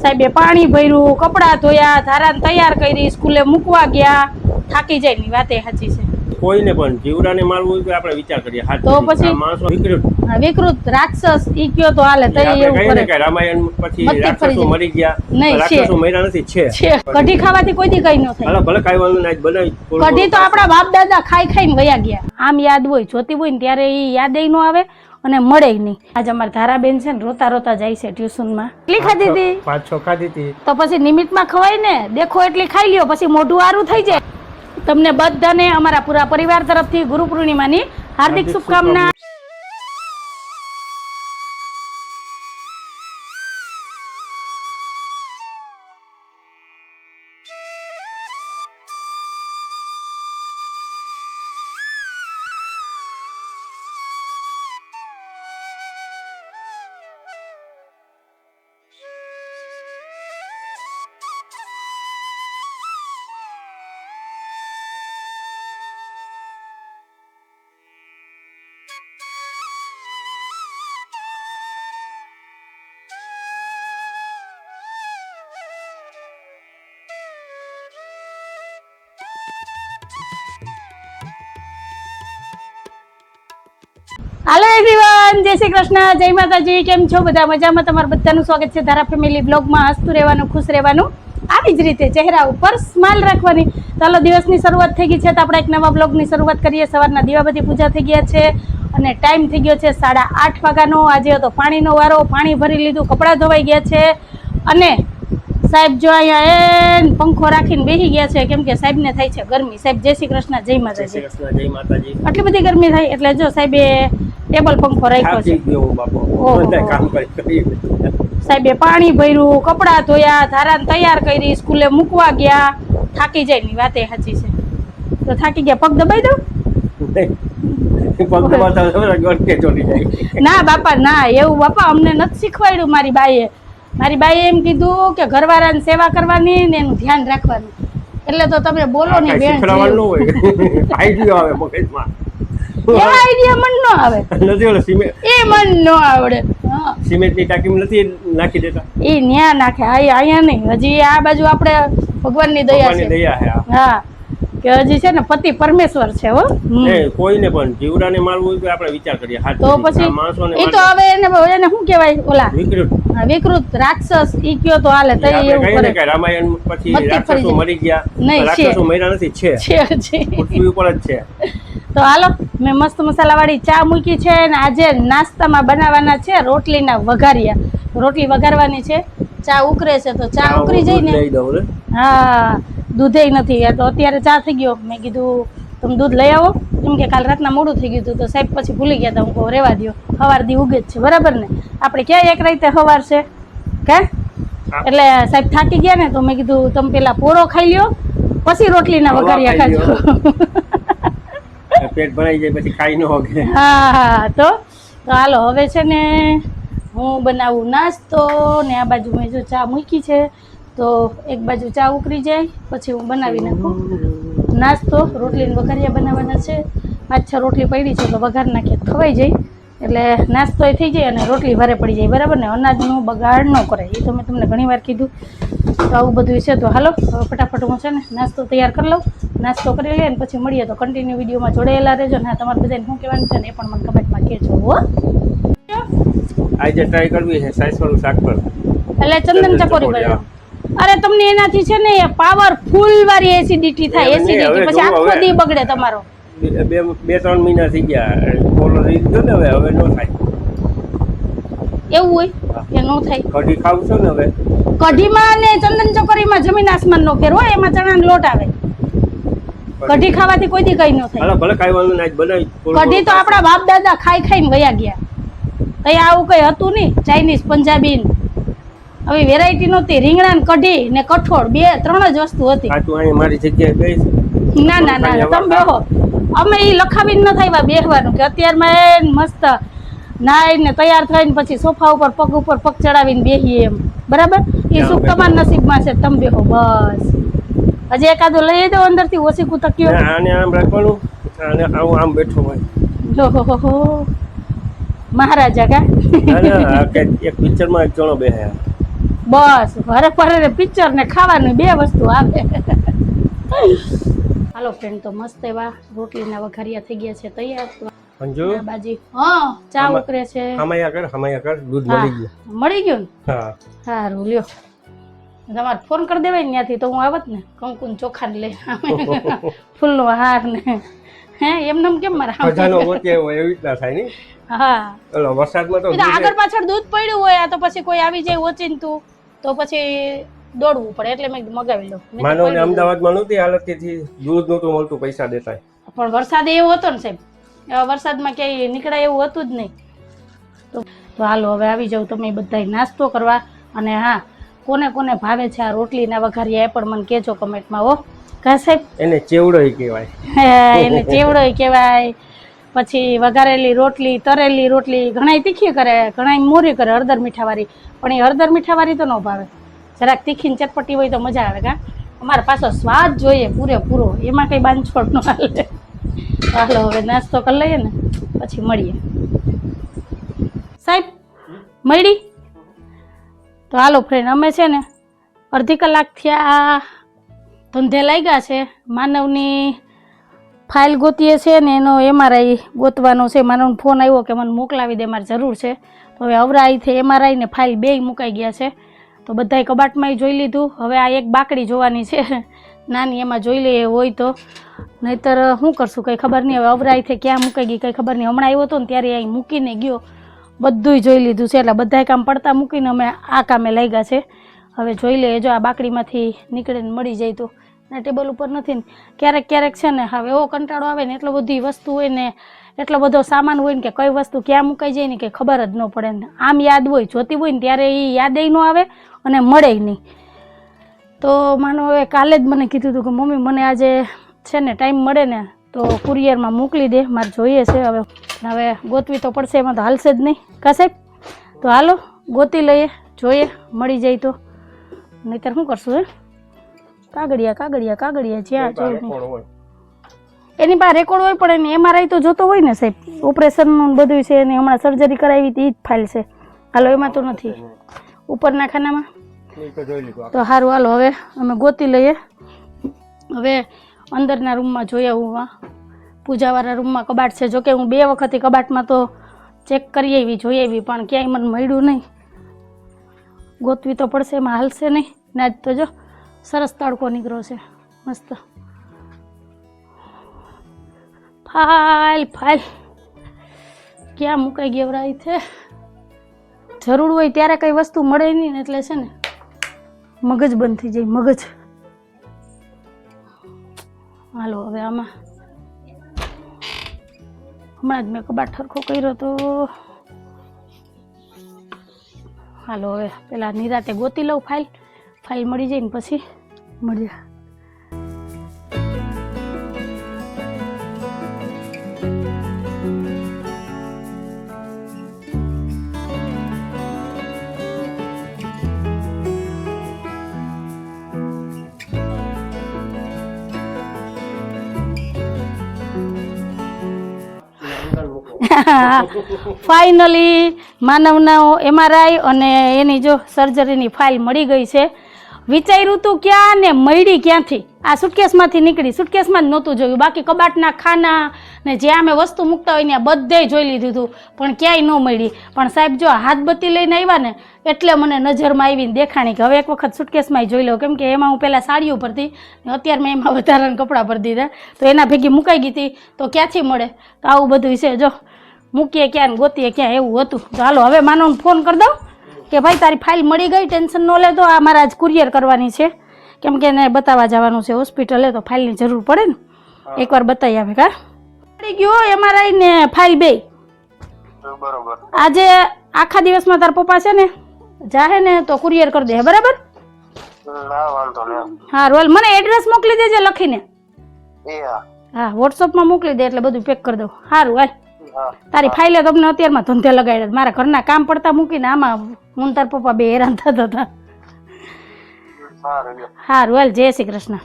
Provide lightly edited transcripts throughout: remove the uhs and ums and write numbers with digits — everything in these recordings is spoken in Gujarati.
સાહેબે પાણી ભર્યું, કપડા ધોયા, ધારાને તૈયાર કરી, સ્કૂલે મૂકવા ગયા. થાકી જાય ની વાતે સાચી છે. કોઈને પણ જીવડાને મારવું હોય તો આપણે વિચાર કરીએ. તો પછી માણસો વિકૃત રાક્ષસ ઈ કયો તો હાલે. તઈ એવું કરે કે રામાયણ પછી બત્તી રાક્ષસો ફરી મરી ગયા, નહીં, રાક્ષસો મર્યા નથી. છે કઢી ખાવાથી કોઈ દી કઈ ન થાય. ભલે ભલે કાઈ વાંધો નહીં, બનાવી કઢી તો આપણા બાપ દાદા ખાઈ ખાઈને વયા ગયા. આમ યાદ હોય, જોતી હોય ને ત્યારે ઈ યાદ ન આવે અને મળે નહીં. આજે અમારા ધારાબેન છે ને રોતા રોતા જાય છે ટ્યુશનમાં. કેટલી ખાધી હતી? 5-6 ખાધી હતી. તો પછી નિમિત્તમાં ખવાય ને, દેખો એટલી ખાઈ લ્યો, પછી મોઢું આરું થઈ જાય. તમને બધાને અમારા પૂરા પરિવાર તરફથી ગુરુ પૂર્ણિમાની હાર્દિક શુભકામના. હાલો એવરીવન, જય શ્રી કૃષ્ણ, જય માતાજી. કેમ છો બધા? મજામાં? તમારું બધાનું સ્વાગત છે ધારા ફેમિલી બ્લોગમાં. હસતું રહેવાનું, ખુશ રહેવાનું, આવી જ રીતે ચહેરા ઉપર સ્માઇલ રાખવાની. ચાલો, દિવસની શરૂઆત થઈ ગઈ છે તો આપણે એક નવા બ્લોગની શરૂઆત કરીએ. સવારના દીવાબત્તી પૂજા થઈ ગયા છે અને ટાઈમ થઈ ગયો છે 8:30 વાગ્યાનો. આજે હતો પાણીનો વારો, પાણી ભરી લીધું, કપડાં ધોવાઈ ગયા છે અને સાહેબ જો અહીંયા પંખો રાખીને બેસી ગયા છે, કેમ કે સાહેબને થાય છે ગરમી. સાહેબ જય શ્રી કૃષ્ણ, જય માતાજી. જય માતાજી. આટલી બધી ગરમી થાય એટલે જો સાહેબે ટેબલ પંખો રાખ્યો છે. સાહેબે પાણી ભર્યું, કપડા ધોયા, ધારાને તૈયાર કરી, સ્કૂલે મૂકવા ગયા. થાકી જાય ની વાતે સાચી છે. તો થાકી ગયા, પગ દબાઈ દઉં? ના બાપા ના, એવું બાપા અમને નથી શીખવાડ્યું. મારી બાઈએ એમ કીધું કે ઘરવાળાની સેવા કરવાની ને એનું ધ્યાન રાખવાનું. એટલે તો તમે બોલો ને બેન, આઈડિયા મન ન આવે, એ મન ન આવડે. સિમેન્ટની ટાંકીમાં નથી નાખી દેતા, એ ન્યા નાખે, અહીંયા નહીં. હજી આ બાજુ આપણે ભગવાનની દયા છે. હા, કે હજી છે ને પતિ પરમેશ્વર છે. હો, કોઈને પણ જીવડાને મારવું હોય તો આપણે વિચાર કરીએ. તો પછી એ તો હવે એને શું કહેવાય, ઓલા વિકૃત રાક્ષસ ઈ કયો તો હાલે. તઈ એવું કરે કે રામાયણ પછી રાક્ષસો મરી ગયા, નહીં, રાક્ષસો મર્યા નથી. છે પૃથ્વી ઉપર જ છે. તો હાલો, મેં મસ્ત મસાલાવાળી ચા મૂકી છે અને આજે નાસ્તામાં બનાવવાના છે રોટલીના વઘારિયા. રોટલી વઘારવાની છે, ચા ઉકળે છે તો ચા ઉકળી જાય ને. હા, દૂધે નથી તો અત્યારે ચા થઈ ગયો. મેં કીધું તમે દૂધ લઈ આવો, કેમ કે કાલ રાતના મોડું થઈ ગયું હતું તો સાહેબ પછી ભૂલી ગયા હતા. હું કહું રેવા દો, સવાર દી ઉગે જ છે, બરાબર ને? આપણે ક્યાં એક રાતે સવાર છે કે? એટલે સાહેબ થાકી ગયા ને તો મેં કીધું તમે પેલા પોરો ખાઈ લ્યો પછી રોટલીના વઘારિયા ખાજો. પેટ ભરાઈ જાય પછી ખાઈ ન હોગે. હા, તો હાલો હવે છે ને હું બનાવું નાસ્તો ને આ બાજુ મેં જો ચા મૂકી છે તો એક બાજુ ચા ઉકળી જાય પછી હું બનાવી નાખું નાસ્તો. રોટલીને વઘારિયા બનાવવાના છે. 5-6 રોટલી પડી છે તો વઘાર નાખીએ ખવાઈ જાય એટલે નાસ્તો એ થઈ જાય અને રોટલી ભારે પડી જાય, બરાબર ને? અનાજનું બગાડ ન કરે, એ તો મેં તમને ઘણી વાર કીધું. તો આવું બધું છે. તો હાલો હવે ફટાફટ હું છે ને નાસ્તો તૈયાર કરી લઉં. નાસ્તો કરી લઈએ ને પછી મળીએ. તો કન્ટિન્યુ વિડીયોમાં જોડાયેલા રહેજો ને. તમારે બધાને શું કહેવાનું છે ને એ પણ મને કમેન્ટમાં કહેજો. હો, આજે ટ્રાય કરવી છે સાઈસવાળું શાક પર, એટલે ચંદન ચકોરી બનાવો. અરે તમને એનાથી છે ને પાવરફુલ વાળી એસિડિટી થાય. એસિડિટી પછી આખો દી બગડે તમારો. 2-3 મહિના થઈ ગયા બોલો લીધો ને, હવે ન થાય. એવું હોય કે ન થાય? કઢી ખાવ છો ને હવે? કઢીમાં ને ચંદન ચકોરીમાં જમીન આસમાન નો ફેર હોય. એમાં ચણાનો લોટ આવે. કઢી ખાવાથી કોઈ દી કઈ ન થાય. ભલે કાઈ વાંધો નહીં, બનાવી. કઢી તો આપણા બાપ દાદા ખાઈ ખાઈને વયા ગયા. કઈ આવું કઈ હતું નહીં. ચાઇનીઝ, પંજાબી હવે વેરાયટી નહોતી. રીંગણા ને કઢી ને કઠોળ 2-3 જ વસ્તુ હતી. મારી જગ્યાએ બેસ. ના તમે બેહો. અમે એ લખાવીને ન થાય બેહવાનું કે અત્યારમાં મસ્ત નાઈને તૈયાર થઈને પછી સોફા ઉપર પગ ચડાવીને બેહીએ એમ, બરાબર? એ સુખ તમારા નસીબમાં છે. તમે બેહો બસ. હજી એકાદો લઈ દો અંદરથી ઓછીકું તક્યો. આને આમ રાખવાનું અને આમ બેઠો હોય. મહારાજા કા એક પિક્ચરમાં એક જણો બેહે. બસ ઘરે ફરે પિક્ચર ને ખાવાનું બે વસ્તુ આવે. હાલો ફ્રેન્ડ, તો મસ્ત એવા રોટલીના વઘારિયા થઈ ગયા છે તૈયાર. અંજુ બાજી હા ચા ઉકળે છે. હમાયા કર દૂધ મળી ગયું ને. હા સારું લ્યો, તમારે ફોન કરી દેવાય ને ત્યાંથી તો હું આવત ને કંકુન ચોખા ને લઈ ફૂલનો હાર ને. હે એમને કેમ મારા ખજાનો ગોતે હોય એવી રીતના થાય ને. હા ઓલો વરસાદમાં તો આગળ પાછળ દૂધ પડ્યું હોય તો પછી કોઈ આવી જાય ઓચિંતું તો પછી દોડવું પડે એટલે મેં મગાવી લઉં. માનો ને અમદાવાદમાં નહોતી હાલત કે દૂધ નહોતું મળતું પૈસા દેતા, પણ વરસાદ એવો હતો ને સાહેબ, એવા વરસાદમાં ક્યાંય નીકળાય એવું હતું જ નહીં. તો હાલો હવે આવી જાવ તમે બધા નાસ્તો કરવા. અને હા, કોને કોને ભાવે છે આ રોટલીના વઘારિયા એ પણ મને કહેજો કમેન્ટમાં. હો કા સાહેબ, એને ચેવડોય કહેવાય. એને ચેવડોય કહેવાય. પછી વઘારેલી રોટલી, તરેલી રોટલી, ઘણાય તીખી કરે, ઘણાય મોરી કરે હળદર મીઠાવાળી, પણ એ હળદર મીઠાવાળી તો ન ભાવે. જરાક તીખી ચટપટી હોય તો મજા આવે. કા અમારે પાછો સ્વાદ જોઈએ પૂરેપૂરો, એમાં કંઈ બાંધછોડ ન હાલે. હાલો હવે નાસ્તો કરી લઈએ ને પછી મળીએ. સાહેબ મળી તો હાલો ફ્રેન્ડ, અમે છે ને અડધી કલાકથી આ ધંધે લાગ્યા છે. માનવની ફાઇલ ગોતીએ છે ને એનો MRI ગોતવાનો છે. માનવનો ફોન આવ્યો કે મને મોકલાવી દે, મારે જરૂર છે. તો હવે અવરાઈથી MRI ને ફાઇલ બેય મુકાઈ ગયા છે. તો બધાય કબાટમાંય જોઈ લીધું. હવે આ એક બાકડી જોવાની છે નાની, એમાં જોઈ લઈએ હોય તો, નહીતર શું કરશું કંઈ ખબર નહીં. હવે અવરાઈથી ક્યાં મુકાઈ ગઈ કંઈ ખબર નહીં. હમણાં આવ્યો હતો ને ત્યારે અહીં મૂકીને ગયો, બધુંય જોઈ લીધું છે. એટલે બધાય કામ પડતા મૂકીને અમે આ કામે લાગ્યા છે. હવે જોઈ લઈએ, જો આ બાકડીમાંથી નીકળીને મળી જાય તો. ને ટેબલ ઉપર નથી ને ક્યારેક ક્યારેક છે ને હવે એવો કંટાળો આવે ને, એટલો બધી વસ્તુ હોય ને, એટલો બધો સામાન હોય ને કે કઈ વસ્તુ ક્યાં મુકાઈ જાય ને કે ખબર જ ન પડે ને. આમ યાદ હોય, જોતી હોય ને ત્યારે એ યાદ ન આવે અને મળે નહીં. તો માનો હવે કાલે જ મને કીધું હતું કે મમ્મી મને આજે છે ને ટાઈમ મળે ને તો કુરિયરમાં મોકલી દે, મારે જોઈએ છે. હવે ગોતવી તો પડશે, એમાં તો હાલશે જ નહીં કા સાહેબ. તો હાલો ગોતી લઈએ, જોઈએ મળી જાય તો, નહીતર શું કરશું. હે કાગળિયા જ્યાં જોયું એની પાસે રેકોર્ડ હોય, પણ એને MRI તો જોતો હોય ને સાહેબ, ઓપરેશનનું બધું છે. એને હમણાં સર્જરી કરાવી હતી એ જ ફાઇલ છે. હાલો એમાં તો નથી, ઉપરના ખાનામાં તો સારું. હાલો હવે અમે ગોતી લઈએ. હવે અંદરના રૂમમાં જોઈ આવું. પૂજાવાળા રૂમમાં કબાટ છે. જોકે હું 2 વખત કબાટમાં તો ચેક કરી આવી, જોઈ આવી, પણ ક્યાંય મને મળ્યું નહીં. ગોતવી તો પડશે, એમાં હાલશે નહીં ને. આજ તો જો સરસ તડકો નીકળ્યો છે મસ્ત. ફાઇલ ક્યાં મુકાઈ ગઈ વરાઈ છે. જરૂર હોય ત્યારે કઈ વસ્તુ મળે નહીં ને, એટલે છે ને મગજ બંધ થઈ જાય, મગજ. હાલો હવે આમાં હમણાં જ મેં કબાટ સરખો કર્યો તો. હાલો હવે પેલા નિરાતે ગોતી લઉં ફાઇલ મળી જાય ને પછી મળ્યા. ફાઇનલી માનવના MRI અને એની જો સર્જરીની ફાઇલ મળી ગઈ છે. વિચાર્યું તું ક્યાં ને મળી ક્યાંથી. આ સુટકેસમાંથી નીકળી, સુટકેસમાં જ નહોતું જોયું, બાકી કબાટના ખાના ને જ્યાં અમે વસ્તુ મૂકતા હોય ત્યાં બધે જોઈ લીધું હતું, પણ ક્યાંય ન મળી. પણ સાહેબ જો હાથબત્તી લઈને આવ્યા ને એટલે મને નજરમાં આવીને દેખાણી કે હવે એક વખત સુટકેસમાં જોઈ લો, કેમ કે એમાં હું પહેલાં સાડીઓ ભરતી, અત્યારે મેં એમાં વધારાના કપડાં ભરી દીધા, તો એના ભેગી મુકાઈ ગઈ હતી, તો ક્યાંથી મળે. તો આવું બધું છે, જો મૂકીએ ક્યાં ગોતીએ ક્યાં એવું હતું. તો હાલો હવે માનવને ફોન કરી દઉં કે ભાઈ તારી ફાઇલ મળી ગઈ, ટેન્શન ન લેતો. આ મારે આજ કુરિયર કરવાની છે, કેમ કે એને બતાવવા જવાનું છે હોસ્પિટલે, તો ફાઇલની જરૂર પડે ને, એકવાર બતાવી આવે. કા મળી ગયો MRI ને ફાઇલ બે. આજે આખા દિવસમાં તાર પપ્પા છે ને જાહે ને તો કુરિયર કરી દે, બરાબર? હા રોલ, મને એડ્રેસ મોકલી દેજે લખીને. હા વોટ્સઅપમાં મોકલી દે એટલે બધું પેક કરી દઉં. સારું હાલ, તારી ફાઇલે તમને અત્યારમાં ધંધે લગાડ્યા. મારા ઘરના કામ પડતા મૂકીને આમાં હું તાર પપ્પા બે હેરાન થતા હતા. સારું હાલ, જય શ્રી કૃષ્ણ.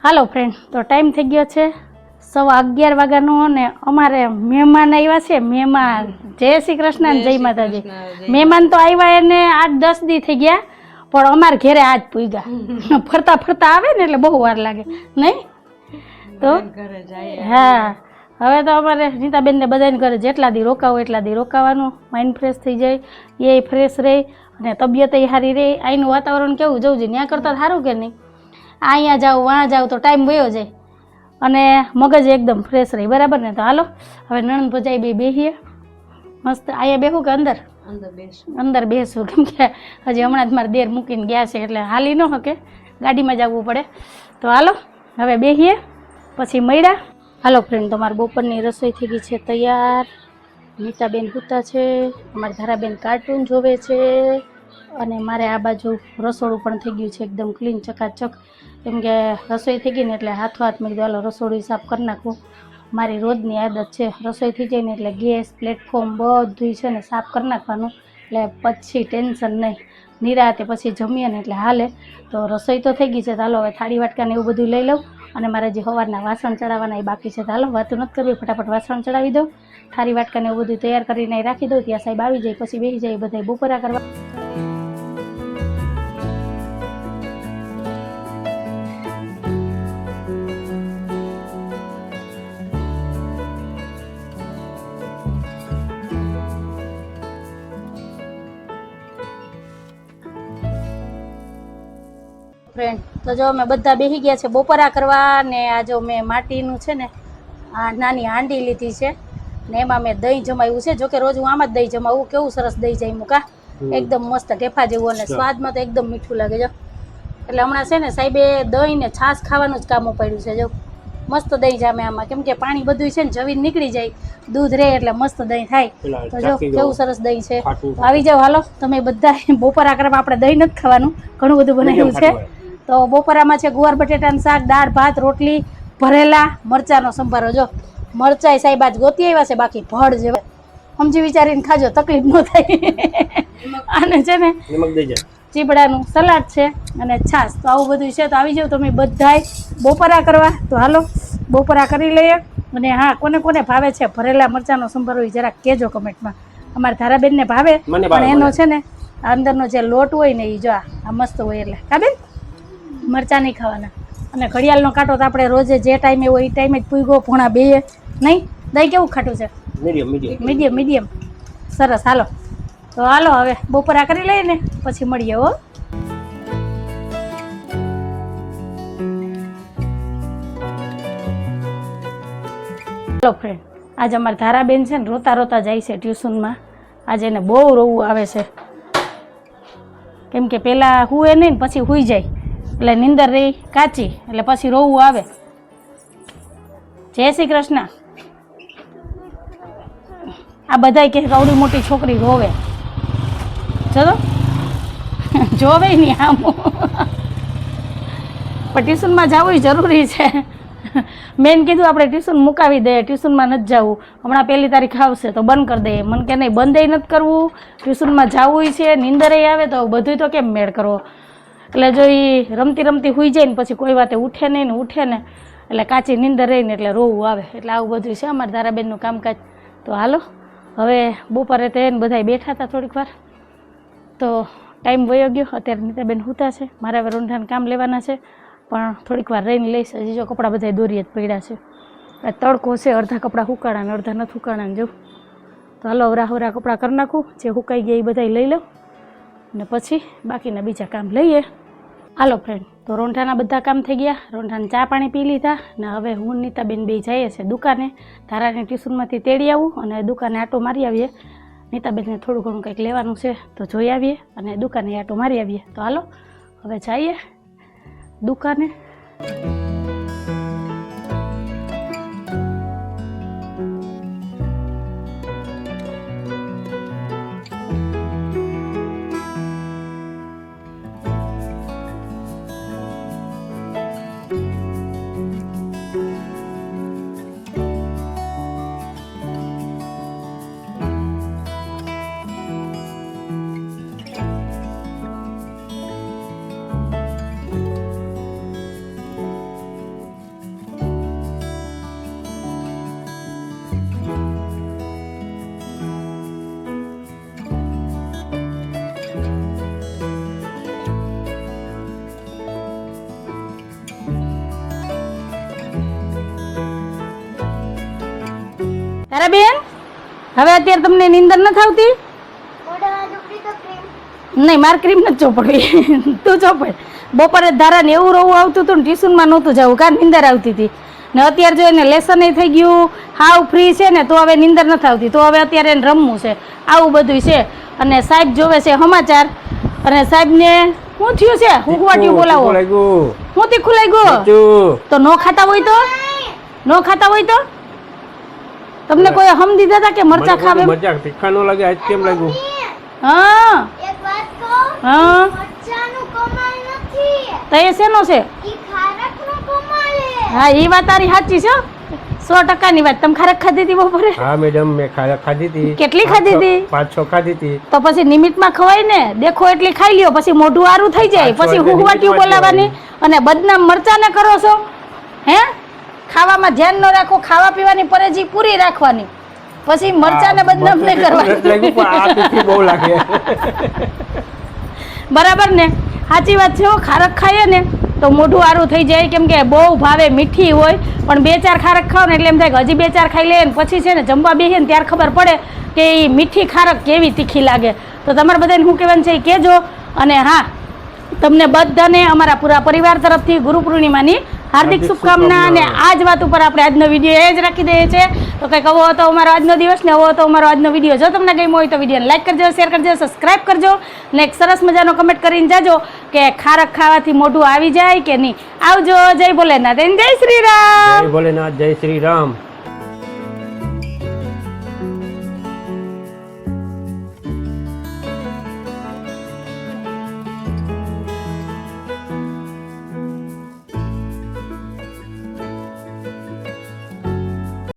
હાલો ફ્રેન્ડ, તો ટાઈમ થઈ ગયો છે 11:15 વાગ્યાનો અને અમારે મહેમાન આવ્યા છે. મહેમાન, જય શ્રી કૃષ્ણ ને જય માતાજી. મહેમાન તો આવ્યા એને 8-10 દી થઈ ગયા, પણ અમારે ઘેરે આજ પૂગ્યા. ફરતા ફરતા આવે ને એટલે બહુ વાર લાગે નહીં? તો હા, હવે તો અમારે નીતાબેનને બધાને ઘરે જેટલા દી રોકાવો એટલા દી રોકાવાનું. માઇન્ડ ફ્રેશ થઈ જાય, એ ફ્રેશ રહે અને તબિયત સારી રહે. અહીંનું વાતાવરણ કેવું જવું જોઈએ, ત્યાં કરતાં સારું કે નહીં? અહીંયા જાઓ વાં જાઓ તો ટાઈમ વયો જાય અને મગજ એકદમ ફ્રેશ રહે. બરાબર ને? તો હાલો હવે નણંદ ભજાઈ બેહીએ મસ્ત. અહીંયા બેહું કે અંદર? અંદર બેસું, કેમ કે હજી હમણાં જ મારા દેર મૂકીને ગયા છે એટલે હાલી ન શકે, ગાડીમાં જ આવવું પડે. તો હાલો હવે બેહીએ, પછી મળ્યા. હાલો ફ્રેન્ડ, તમારી બપોરની રસોઈ થઈ ગઈ છે તૈયાર. નીતાબેન સૂતા છે, અમારી ધારાબેન કાર્ટૂન જોવે છે અને મારે આ બાજુ રસોડું પણ થઈ ગયું છે એકદમ ક્લીન ચકાચક. કેમ કે રસોઈ થઈ ગઈ ને એટલે હાથો હાથ મેં કીધું હાલો રસોડું સાફ કરી નાખું. મારી રોજની આદત છે, રસોઈ થઈ જાય ને એટલે ગેસ પ્લેટફોર્મ બધું છે ને સાફ કરી નાખવાનું, એટલે પછી ટેન્શન નહીં. નિરાતે પછી જમીએ ને એટલે હાલે. તો રસોઈ તો થઈ ગઈ છે, તો હાલો હવે થાળી વાટકાને એવું બધું લઈ લઉં અને મારે જે સવારના વાસણ ચડાવવાના એ બાકી છે. તો હાલો વાતો નથી કરવી, ફટાફટ વાસણ ચડાવી દઉં, થાળી વાટકાને એવું બધું તૈયાર કરીને રાખી દઉં. ત્યાં સાહેબ આવી જાય પછી બેસી જાય બધા બપોરા કરવા. ફ્રેન્ડ, તો જો અમે બધા બેસી ગયા છે બપોરા કરવા ને આ જો મેં માટીનું છે ને આ નાની હાંડી લીધી છે ને એમાં મેં દહીં જમાવ્યું છે. જોકે રોજ હું આમ જ દહીં જમાવું. કેવું સરસ દહીં જમ્યું કા, એકદમ મસ્ત ઢેફા જેવું અને સ્વાદમાં તો એકદમ મીઠું લાગે. જો એટલે હમણાં છે ને સાહેબે દહીં ને છાશ ખાવાનું જ કામ ઉપાડ્યું છે. જો મસ્ત દહીં જામે આમાં, કેમ કે પાણી બધું છે ને જવીને નીકળી જાય, દૂધ રહે એટલે મસ્ત દહીં થાય. તો જો કેવું સરસ દહીં છે. આવી જાઓ હાલો તમે બધા બપોરા કરવા. આપણે દહીં નથી ખાવાનું, ઘણું બધું બનાવ્યું છે. તો બપોરામાં છે ગુવાર બટેટાનું શાક, દાળ ભાત, રોટલી, ભરેલા મરચાંનો સંભારો. જો મરચાંય સાહેબ આજ ગોતી આવ્યા છે, બાકી ભડ જેવા. સમજી વિચારીને ખાજો, તકલીફ ન થાય. અને છે ને ચીબડાનું સલાડ છે અને છાશ. તો આવું બધું છે. તો આવી જાવ તમે બધાય બપોરા કરવા. તો હાલો બપોરા કરી લઈએ. અને હા, કોને કોને ભાવે છે ભરેલા મરચાંનો સંભારો એ જરાક કહેજો કમેન્ટમાં. અમારા ધારાબેનને ભાવે, પણ એનો છે ને અંદરનો જે લોટ હોય ને એ જો આ મસ્ત હોય. એટલે કાબેન મરચાં નહીં ખાવાના. અને ઘડિયાળનો કાંટો તો આપણે રોજે જે ટાઈમે હોય એ ટાઈમે જ પૂગ્યો, 1:30 નહીં? દહીં કેવું ખાટું છે? મીડિયમ. સરસ. હાલો તો હાલો હવે બપોરા કરી લઈએ ને પછી મળીએ. હો હાલો ફ્રેન્ડ, આજે અમારી ધારાબેન છે ને રોતા રોતા જાય છે ટ્યુશનમાં. આજે એને બહુ રોવું આવે છે, કેમ કે પહેલાં હુએ નહીં ને પછી સૂઈ જાય એટલે નીંદર રહી કાચી, એટલે પછી રોવું આવે. જય શ્રી કૃષ્ણ. આ બધાય કે કવડી મોટી છોકરી રોવે. ચલો જોવે નહીં આમ, પણ ટ્યુશનમાં જવું જરૂરી છે. મેન કીધું આપણે ટ્યુશન મુકાવી દઈએ, ટ્યુશનમાં નથી જવું. હમણાં 1 તારીખ આવશે તો બંધ કરી દઈએ. મને કે નહીં, બંધ નથી કરવું, ટ્યુશનમાં જવું છે. નીંદરે આવે તો બધું તો કેમ મેળ કરવો? એટલે જો એ રમતી રમતી સૂઈ જાય ને પછી કોઈ વાતે ઉઠે નહીં ને ઉઠે ને એટલે કાચી નીંદર રહીને એટલે રોવું આવે. એટલે આવું બધું છે અમારા ધારાબેનનું કામકાજ. તો હાલો હવે બપોરે તો એને બધા બેઠા હતા થોડીક વાર, તો ટાઈમ વયો ગયો. અત્યારે નીતાબેન સૂતા છે, મારે હવે રોંઢાને કામ લેવાના છે, પણ થોડીક વાર રહીને લઈશ. હજી જો કપડાં બધા દોરીએ જ પડ્યા છે. તડકો છે, અડધા કપડાં સુકાણા ને અડધા નથી સુકાણા જો. તો હાલો અવરા કપડાં કરી નાખું, જે સુકાઈ ગયા એ બધા લઈ લઉં ને પછી બાકીના બીજા કામ લઈએ. હાલો ફ્રેન્ડ, તો રોંઢાના બધા કામ થઈ ગયા. રોંઢાને ચા પાણી પી લીધા ને હવે હું નીતાબેન બે જઈએ છે દુકાને. ધારાને ટ્યુશનમાંથી તેડી આવું અને દુકાને આટો મારી આવીએ. નીતાબેનને થોડું ઘણું કંઈક લેવાનું છે તો જોઈ આવીએ અને દુકાને આટો મારી આવીએ. તો હાલો હવે જઈએ દુકાને. અરે બેન હવે અત્યારે તમને નીંદર નથી આવતી? નહીં મારે ક્રીમ નથી ચોપડવી તું ચોપડ. બપોરે ધારાને એવું રોવું આવતું હતું ને ટ્યુશનમાં નહોતું જવું કારણ નીંદર આવતી હતી ને અત્યારે જો એને લેસન થઈ ગયું હાવ ફ્રી છે ને તો હવે નીંદર નથી આવતી તો હવે અત્યારે એને રમવું છે આવું બધું છે. અને સાહેબ જોવે છે સમાચાર અને સાહેબને શું થયું છે હું વાટ્યું બોલાવો હું તીખું લાગ્યું તો ન ખાતા હોય તો તમને કોઈ હમ દીધા હતા કે મરચા ખાવે? મરચા તીખા નો લાગે આજ કેમ લાગ્યું? હા એક વાત કહું, હા મરચાંનું કમાલ નથી, તો એ શેનો છે? ઈ ખારકનું કમાલ છે. હા એ વાત તારી સાચી છે 100%ની વાત. તમે ખારક ખાધી હતી બપોરે? હા મેડમ મેં ખાધી હતી. કેટલી ખાધી હતી? 5-6 ખાધી હતી. તો પછી નિમિતમાં ખવાય ને દેખો એટલી ખાઈ લ્યો પછી મોઢું આરું થઈ જાય પછી હુંવાટ્યું બોલાવાની અને બદનામ મરચાને કરો છો હે? ખાવામાં ધ્યાન ન રાખો ખાવા પીવાની પરેજી પૂરી રાખવાની પછી મરચાને બદનામ નહીં કરવાની બહુ લાગે બરાબર ને? સાચી વાત છે. ખારક ખાઈએ ને તો મોઢું આરું થઈ જાય કેમ કે બહુ ભાવે મીઠી હોય પણ 2-4 ખારક ખાઓ ને એટલે એમ થાય કે હજી 2-4 ખાઈ લે ને પછી છે ને જમવા બેસીએ ને ત્યારે ખબર પડે કે એ મીઠી ખારક કેવી તીખી લાગે. તો તમારે બધાને શું કહેવાનું છે એ કહેજો. અને હા તમને બધાને અમારા પૂરા પરિવાર તરફથી ગુરુ પૂર્ણિમાની હાર્દિક શુભકામના. અને આ જ વાત ઉપર આપણે આજનો વિડીયો એ જ રાખી દઈએ છીએ. તો કંઈક આવો હતો અમારો આજનો દિવસ ને આવો હતો અમારો આજનો વિડીયો. જો તમને ગમ્યો હોય તો વિડીયોને લાઈક કરજો, શેર કરજો, સબસ્ક્રાઈબ કરજો ને એક સરસ મજાનો કમેન્ટ કરીને જાજો કે ખારક ખાવાથી મોઢું આવી જાય કે નહીં. આવજો. જય ભોલેનાથ, જય શ્રી રામ. જય ભોલેનાથ, જય શ્રી રામ.